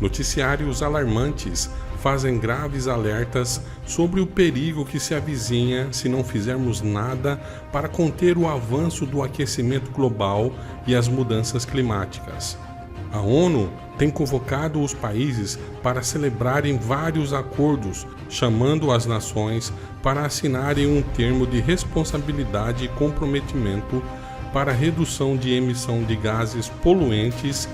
Noticiários alarmantes fazem graves alertas sobre o perigo que se avizinha se não fizermos nada para conter o avanço do aquecimento global e as mudanças climáticas. A ONU tem convocado os países para celebrarem vários acordos, chamando as nações para assinarem um termo de responsabilidade e comprometimento para a redução de emissão de gases poluentes,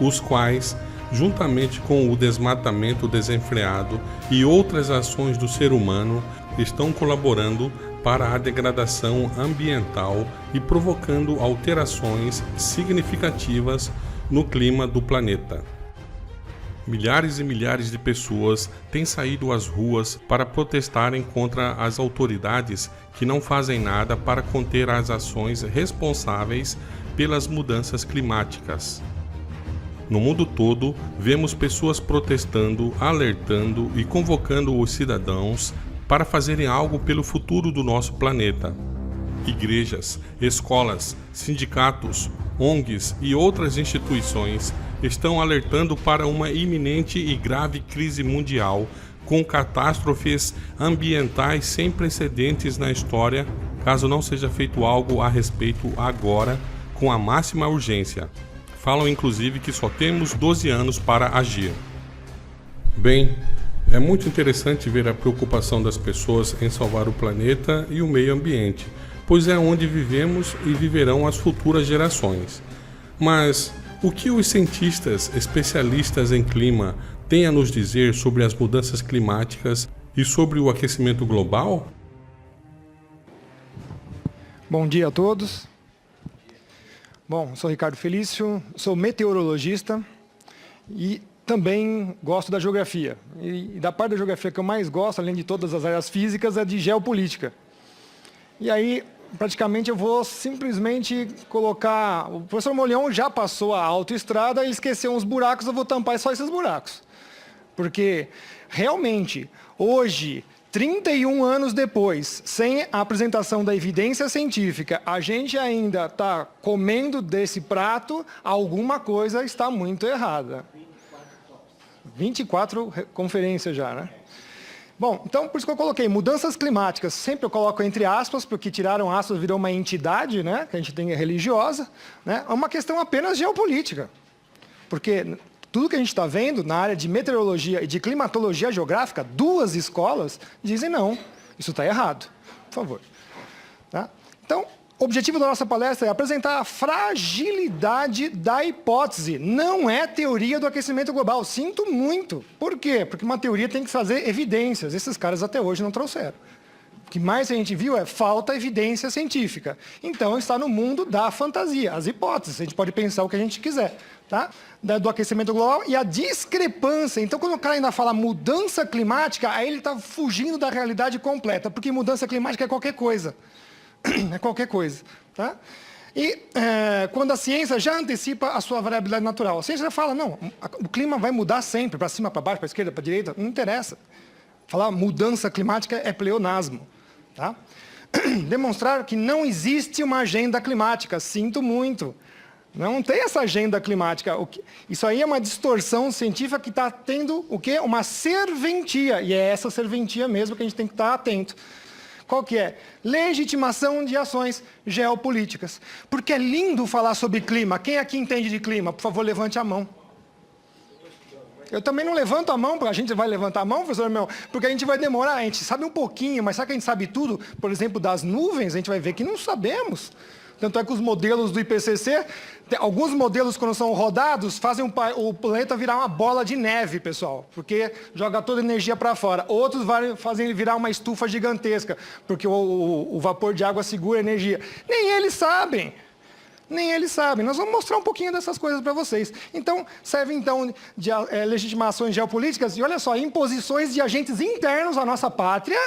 os quais, juntamente com o desmatamento desenfreado e outras ações do ser humano, estão colaborando para a degradação ambiental e provocando alterações significativas no clima do planeta. Milhares e milhares de pessoas têm saído às ruas para protestarem contra as autoridades que não fazem nada para conter as ações responsáveis pelas mudanças climáticas. No mundo todo, vemos pessoas protestando, alertando e convocando os cidadãos para fazerem algo pelo futuro do nosso planeta. Igrejas, escolas, sindicatos, ONGs e outras instituições estão alertando para uma iminente e grave crise mundial, com catástrofes ambientais sem precedentes na história, caso não seja feito algo a respeito agora, com a máxima urgência. Falam inclusive que só temos 12 anos para agir. Bem, é muito interessante ver a preocupação das pessoas em salvar o planeta e o meio ambiente, pois é onde vivemos e viverão as futuras gerações. Mas o que os cientistas especialistas em clima têm a nos dizer sobre as mudanças climáticas e sobre o aquecimento global? Bom dia a todos. Bom, sou Ricardo Felício, sou meteorologista e também gosto da geografia. E da parte da geografia que eu mais gosto, além de todas as áreas físicas, é de geopolítica. E aí, praticamente, eu vou simplesmente colocar... O professor Molion já passou a autoestrada, ele esqueceu uns buracos, eu vou tampar só esses buracos. Porque, realmente, hoje, 31 anos depois, sem a apresentação da evidência científica, a gente ainda está comendo desse prato, alguma coisa está muito errada. 24 conferências já, né? Bom, então, por isso que eu coloquei mudanças climáticas, sempre eu coloco entre aspas, porque tiraram aspas, virou uma entidade, né, que a gente tem religiosa, né, é uma questão apenas geopolítica. Porque tudo que a gente está vendo na área de meteorologia e de climatologia geográfica, 2 escolas dizem não, isso está errado, por favor. Tá? Então, o objetivo da nossa palestra é apresentar a fragilidade da hipótese. Não é teoria do aquecimento global. Sinto muito. Por quê? Porque uma teoria tem que fazer evidências. Esses caras até hoje não trouxeram. O que mais a gente viu é falta evidência científica. Então, está no mundo da fantasia, as hipóteses. A gente pode pensar o que a gente quiser, tá? Do aquecimento global e a discrepância. Então, quando o cara ainda fala mudança climática, aí ele está fugindo da realidade completa, porque mudança climática é qualquer coisa. É qualquer coisa. Tá? E quando a ciência já antecipa a sua variabilidade natural, a ciência já fala, não, o clima vai mudar sempre, para cima, para baixo, para a esquerda, para a direita, não interessa. Falar mudança climática é pleonasmo. Tá? Demonstrar que não existe uma agenda climática, sinto muito. Não tem essa agenda climática. Isso aí é uma distorção científica que está tendo o quê? Uma serventia, e é essa serventia mesmo que a gente tem que estar atento. Qual que é? Legitimação de ações geopolíticas. Porque é lindo falar sobre clima. Quem aqui entende de clima? Por favor, levante a mão. Eu também não levanto a mão, a gente vai levantar a mão, professor meu, porque a gente vai demorar, a gente sabe um pouquinho, mas será que a gente sabe tudo? Por exemplo, das nuvens, a gente vai ver que não sabemos. Tanto é que os modelos do IPCC, alguns modelos, quando são rodados, fazem o planeta virar uma bola de neve, pessoal, porque joga toda a energia para fora. Outros fazem ele virar uma estufa gigantesca, porque o vapor de água segura a energia. Nem eles sabem. Nem eles sabem. Nós vamos mostrar um pouquinho dessas coisas para vocês. Então, serve então de legitimações geopolíticas e, olha só, imposições de agentes internos à nossa pátria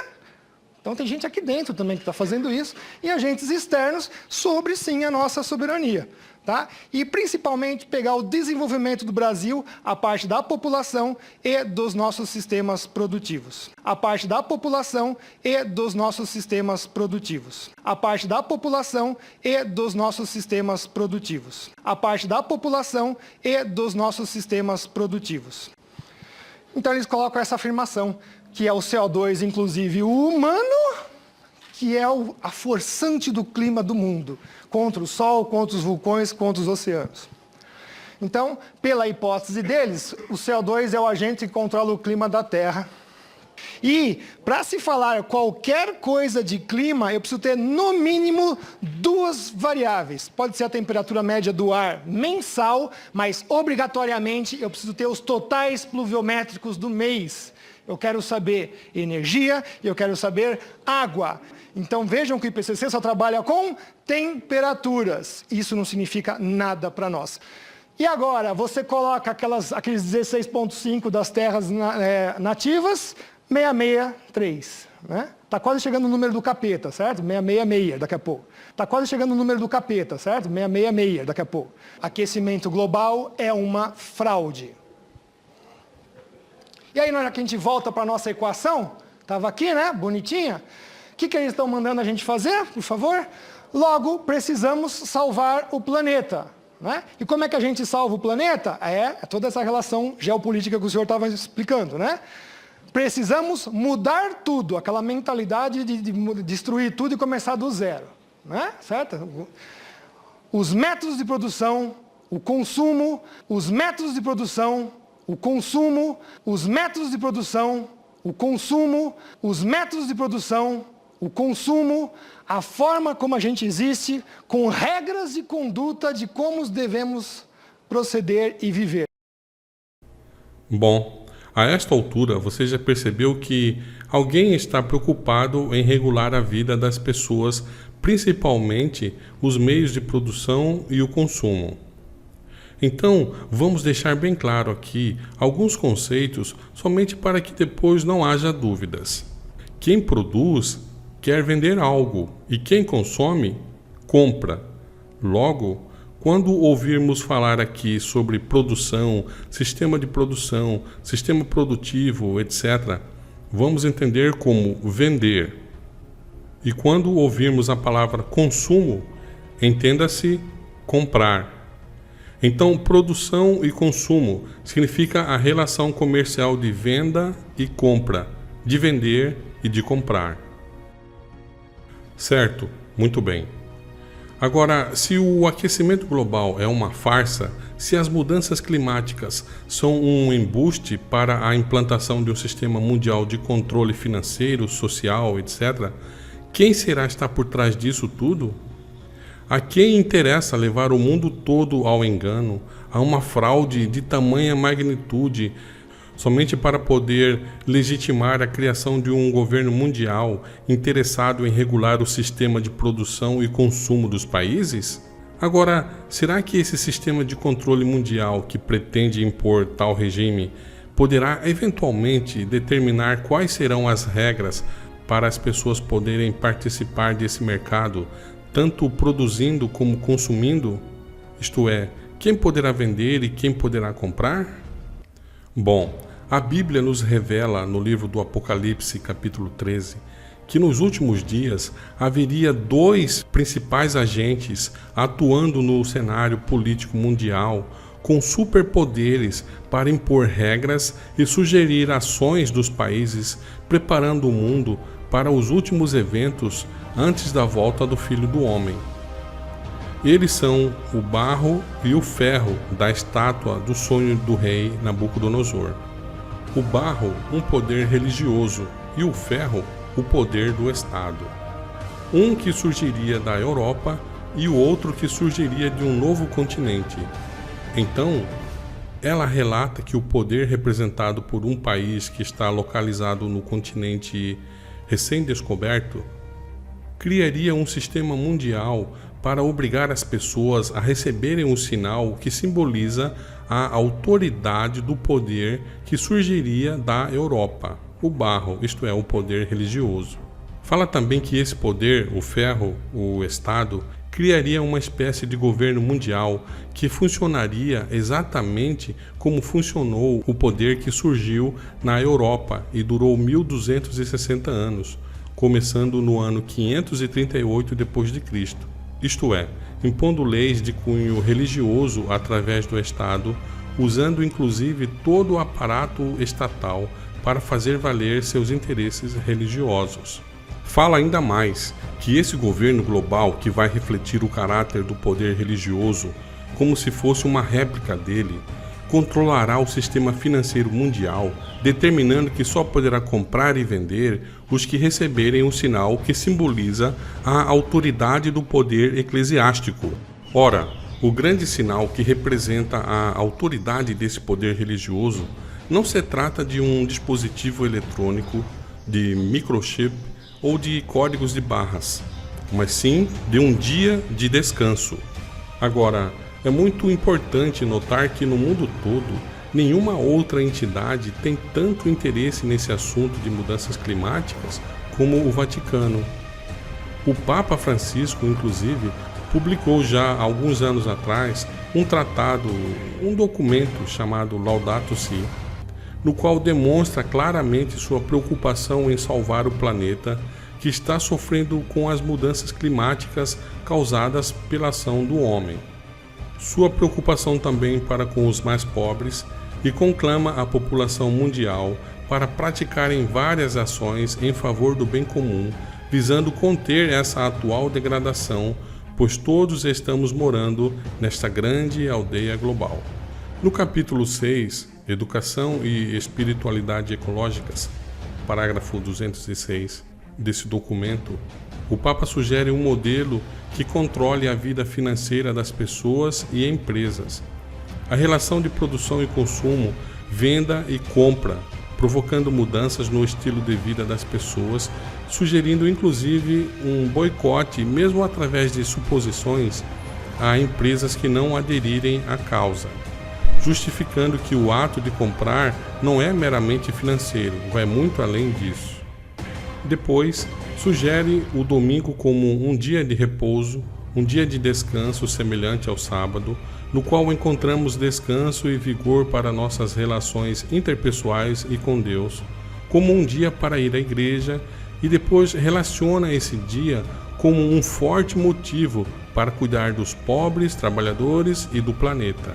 Então tem gente aqui dentro também que está fazendo isso, e agentes externos sobre, sim, a nossa soberania. Tá? E principalmente pegar o desenvolvimento do Brasil, a parte da população e dos nossos sistemas produtivos. A parte da população e dos nossos sistemas produtivos. A parte da população e dos nossos sistemas produtivos. A parte da população e dos nossos sistemas produtivos. Então eles colocam essa afirmação, que é o CO2, inclusive o humano, que é a forçante do clima do mundo, contra o Sol, contra os vulcões, contra os oceanos. Então, pela hipótese deles, o CO2 é o agente que controla o clima da Terra. E, para se falar qualquer coisa de clima, eu preciso ter, no mínimo, 2 variáveis. Pode ser a temperatura média do ar mensal, mas, obrigatoriamente, eu preciso ter os totais pluviométricos do mês. Eu quero saber energia e eu quero saber água. Então vejam que o IPCC só trabalha com temperaturas. Isso não significa nada para nós. E agora, você coloca aqueles 16,5 das terras nativas, 663. Né? Está quase chegando no número do capeta, certo? 666 daqui a pouco. Está quase chegando no número do capeta, certo? 666 daqui a pouco. Aquecimento global é uma fraude. E aí, na hora que a gente volta para a nossa equação, estava aqui, né, bonitinha, o que eles estão mandando a gente fazer, por favor? Logo, precisamos salvar o planeta. Né? E como é que a gente salva o planeta? É toda essa relação geopolítica que o senhor estava explicando. Né? Precisamos mudar tudo, aquela mentalidade de destruir tudo e começar do zero. Né? Certo? Os métodos de produção, o consumo, os métodos de produção, o consumo, os métodos de produção, o consumo, os métodos de produção, o consumo, a forma como a gente existe, com regras de conduta de como devemos proceder e viver. Bom, a esta altura você já percebeu que alguém está preocupado em regular a vida das pessoas, principalmente os meios de produção e o consumo. Então, vamos deixar bem claro aqui alguns conceitos somente para que depois não haja dúvidas. Quem produz quer vender algo e quem consome, compra. Logo, quando ouvirmos falar aqui sobre produção, sistema de produção, sistema produtivo, etc., vamos entender como vender. E quando ouvirmos a palavra consumo, entenda-se comprar. Então, produção e consumo significa a relação comercial de venda e compra, de vender e de comprar. Certo? Muito bem. Agora, se o aquecimento global é uma farsa, se as mudanças climáticas são um embuste para a implantação de um sistema mundial de controle financeiro, social, etc., quem será estar por trás disso tudo? A quem interessa levar o mundo todo ao engano, a uma fraude de tamanha magnitude, somente para poder legitimar a criação de um governo mundial interessado em regular o sistema de produção e consumo dos países? Agora, será que esse sistema de controle mundial que pretende impor tal regime poderá eventualmente determinar quais serão as regras para as pessoas poderem participar desse mercado, tanto produzindo como consumindo? Isto é, quem poderá vender e quem poderá comprar? Bom, a Bíblia nos revela no livro do Apocalipse, capítulo 13, que nos últimos dias haveria 2 principais agentes atuando no cenário político mundial com superpoderes para impor regras e sugerir ações dos países, preparando o mundo para os últimos eventos antes da volta do Filho do Homem. Eles são o barro e o ferro da estátua do sonho do rei Nabucodonosor. O barro, um poder religioso, e o ferro, o poder do Estado. Um que surgiria da Europa e o outro que surgiria de um novo continente. Então, ela relata que o poder representado por um país que está localizado no continente recém-descoberto criaria um sistema mundial para obrigar as pessoas a receberem um sinal que simboliza a autoridade do poder que surgiria da Europa, o barro, isto é, o poder religioso. Fala também que esse poder, o ferro, o Estado, criaria uma espécie de governo mundial que funcionaria exatamente como funcionou o poder que surgiu na Europa e durou 1260 anos, começando no ano 538 d.C., isto é, impondo leis de cunho religioso através do Estado, usando inclusive todo o aparato estatal para fazer valer seus interesses religiosos. Fala ainda mais que esse governo global, que vai refletir o caráter do poder religioso como se fosse uma réplica dele, controlará o sistema financeiro mundial, determinando que só poderá comprar e vender os que receberem o sinal que simboliza a autoridade do poder eclesiástico. Ora, o grande sinal que representa a autoridade desse poder religioso não se trata de um dispositivo eletrônico, de microchip ou de códigos de barras, mas sim de um dia de descanso. Agora, é muito importante notar que no mundo todo, nenhuma outra entidade tem tanto interesse nesse assunto de mudanças climáticas como o Vaticano. O Papa Francisco, inclusive, publicou já há alguns anos atrás um tratado, um documento chamado Laudato Si, no qual demonstra claramente sua preocupação em salvar o planeta, que está sofrendo com as mudanças climáticas causadas pela ação do homem. Sua preocupação também para com os mais pobres e conclama a população mundial para praticarem várias ações em favor do bem comum, visando conter essa atual degradação, pois todos estamos morando nesta grande aldeia global. No capítulo 6, Educação e Espiritualidade Ecológicas, parágrafo 206 desse documento, o Papa sugere um modelo que controle a vida financeira das pessoas e empresas, a relação de produção e consumo, venda e compra, provocando mudanças no estilo de vida das pessoas, sugerindo inclusive um boicote, mesmo através de suposições, a empresas que não aderirem à causa, justificando que o ato de comprar não é meramente financeiro, vai muito além disso. Depois, sugere o domingo como um dia de repouso, um dia de descanso semelhante ao sábado, no qual encontramos descanso e vigor para nossas relações interpessoais e com Deus, como um dia para ir à igreja, e depois relaciona esse dia como um forte motivo para cuidar dos pobres, trabalhadores e do planeta.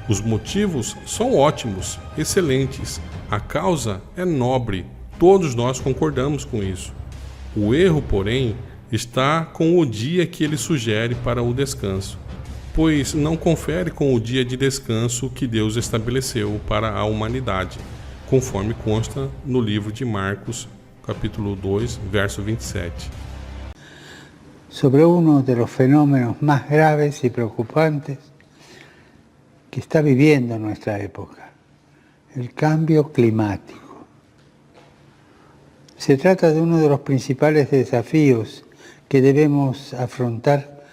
Os motivos são ótimos, excelentes, a causa é nobre, todos nós concordamos com isso. O erro, porém, está com o dia que ele sugere para o descanso, pois não confere com o dia de descanso que Deus estabeleceu para a humanidade, conforme consta no livro de Marcos, capítulo 2, verso 27. Sobre uno de los fenómenos más graves y preocupantes que está viviendo nuestra época, el cambio climático. Se trata de uno de los principales desafíos que debemos afrontar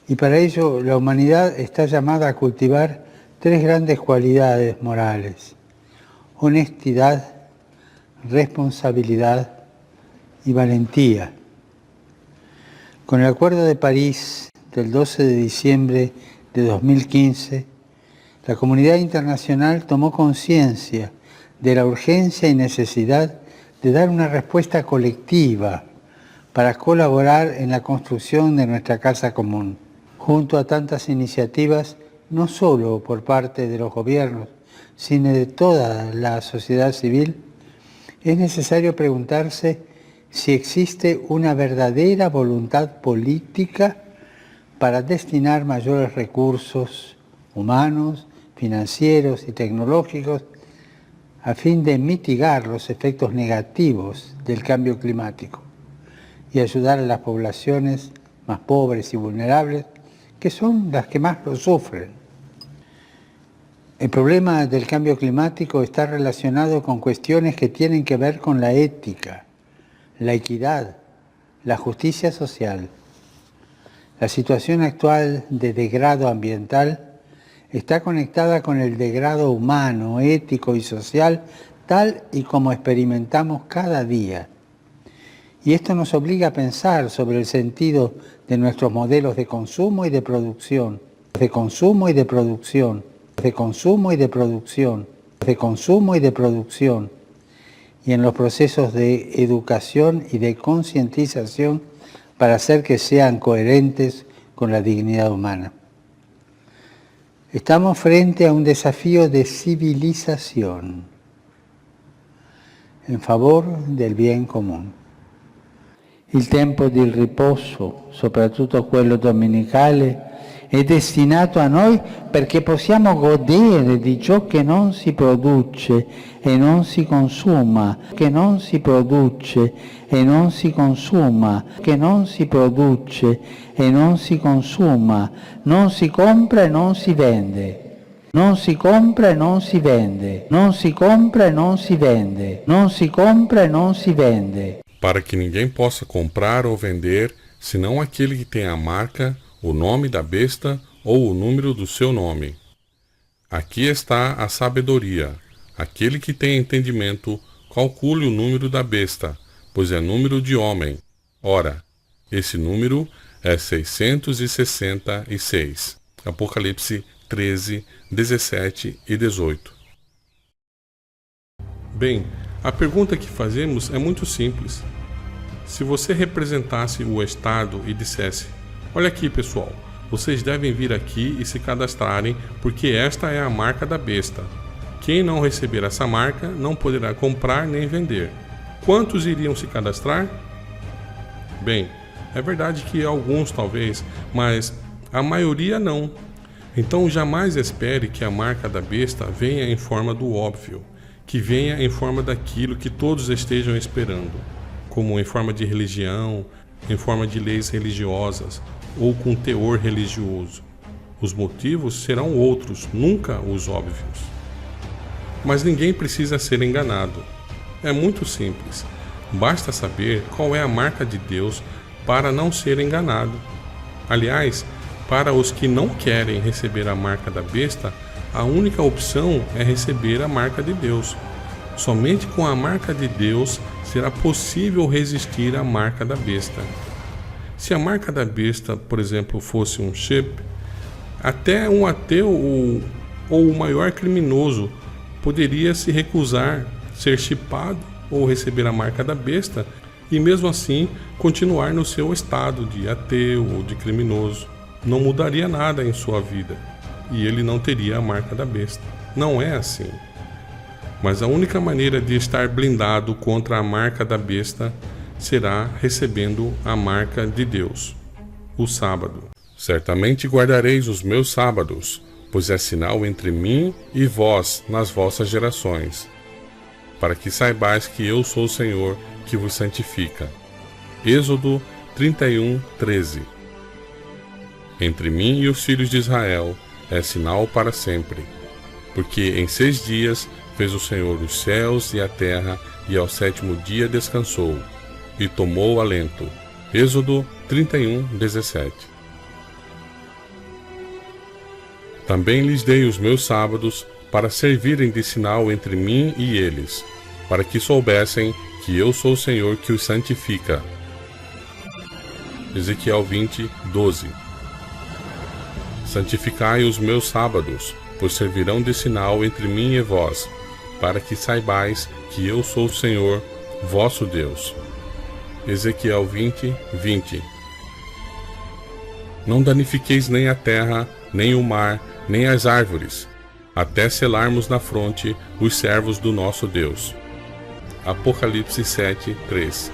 y para ello la humanidad está llamada a cultivar tres grandes cualidades morales: honestidad, responsabilidad y valentía. Con el Acuerdo de París del 12 de diciembre de 2015, la comunidad internacional tomó conciencia de la urgencia y necesidad de dar una respuesta colectiva para colaborar en la construcción de nuestra casa común. Junto a tantas iniciativas, no solo por parte de los gobiernos, sino de toda la sociedad civil, es necesario preguntarse si existe una verdadera voluntad política para destinar mayores recursos humanos, financieros y tecnológicos a fin de mitigar los efectos negativos del cambio climático y ayudar a las poblaciones más pobres y vulnerables, que son las que más lo sufren. El problema del cambio climático está relacionado con cuestiones que tienen que ver con la ética, la equidad, la justicia social. La situación actual de degrado ambiental está conectada con el degrado humano, ético y social, tal y como experimentamos cada día. Y esto nos obliga a pensar sobre el sentido de nuestros modelos de consumo y de producción, de consumo y de producción, de consumo y de producción, de consumo y de producción, y en los procesos de educación y de concientización para hacer que sean coherentes con la dignidad humana. Estamos frente a un desafío de civilización in favore del bien comune. Il tempo di riposo, soprattutto quello domenicale, è destinato a noi perché possiamo godere di ciò che non si produce e non si consuma, che non si produce e non si consuma, che non si produce e non si consuma, non si compra e non si vende. Non si compra e non si vende, non si compra e non si vende, non si compra e non si vende. Para que ninguém possa comprar ou vender, senão aquele que tem a marca, o nome da besta ou o número do seu nome. Aqui está a sabedoria. Aquele que tem entendimento, calcule o número da besta, pois é número de homem. Ora, esse número é 666. Apocalipse 13, 17 e 18. Bem, a pergunta que fazemos é muito simples. Se você representasse o Estado e dissesse: olha aqui, pessoal, vocês devem vir aqui e se cadastrarem porque esta é a marca da besta. Quem não receber essa marca não poderá comprar nem vender. Quantos iriam se cadastrar? Bem, é verdade que alguns talvez, mas a maioria não. Então jamais espere que a marca da besta venha em forma do óbvio, que venha em forma daquilo que todos estejam esperando, como em forma de religião, em forma de leis religiosas ou com teor religioso. Os motivos serão outros, nunca os óbvios. Mas ninguém precisa ser enganado. É muito simples. Basta saber qual é a marca de Deus para não ser enganado. Aliás, para os que não querem receber a marca da besta, a única opção é receber a marca de Deus. Somente com a marca de Deus será possível resistir à marca da besta. Se a marca da besta, por exemplo, fosse um chip, até um ateu ou o maior criminoso poderia se recusar ser chipado ou receber a marca da besta e mesmo assim continuar no seu estado de ateu ou de criminoso. Não mudaria nada em sua vida e ele não teria a marca da besta. Não é assim. Mas a única maneira de estar blindado contra a marca da besta será recebendo a marca de Deus, o sábado. Certamente guardareis os meus sábados, pois é sinal entre mim e vós nas vossas gerações, para que saibais que eu sou o Senhor que vos santifica. Êxodo 31, 13. Entre mim e os filhos de Israel é sinal para sempre, porque em 6 dias fez o Senhor os céus e a terra, e ao 7º dia descansou, e tomou alento. Êxodo 31, 17. Também lhes dei os meus sábados para servirem de sinal entre mim e eles, para que soubessem que eu sou o Senhor que os santifica. Ezequiel 20, 12. Santificai os meus sábados, pois servirão de sinal entre mim e vós, para que saibais que eu sou o Senhor, vosso Deus. Ezequiel 20, 20. Não danifiqueis nem a terra, nem o mar, nem as árvores, até selarmos na fronte os servos do nosso Deus. Apocalipse 7, 3.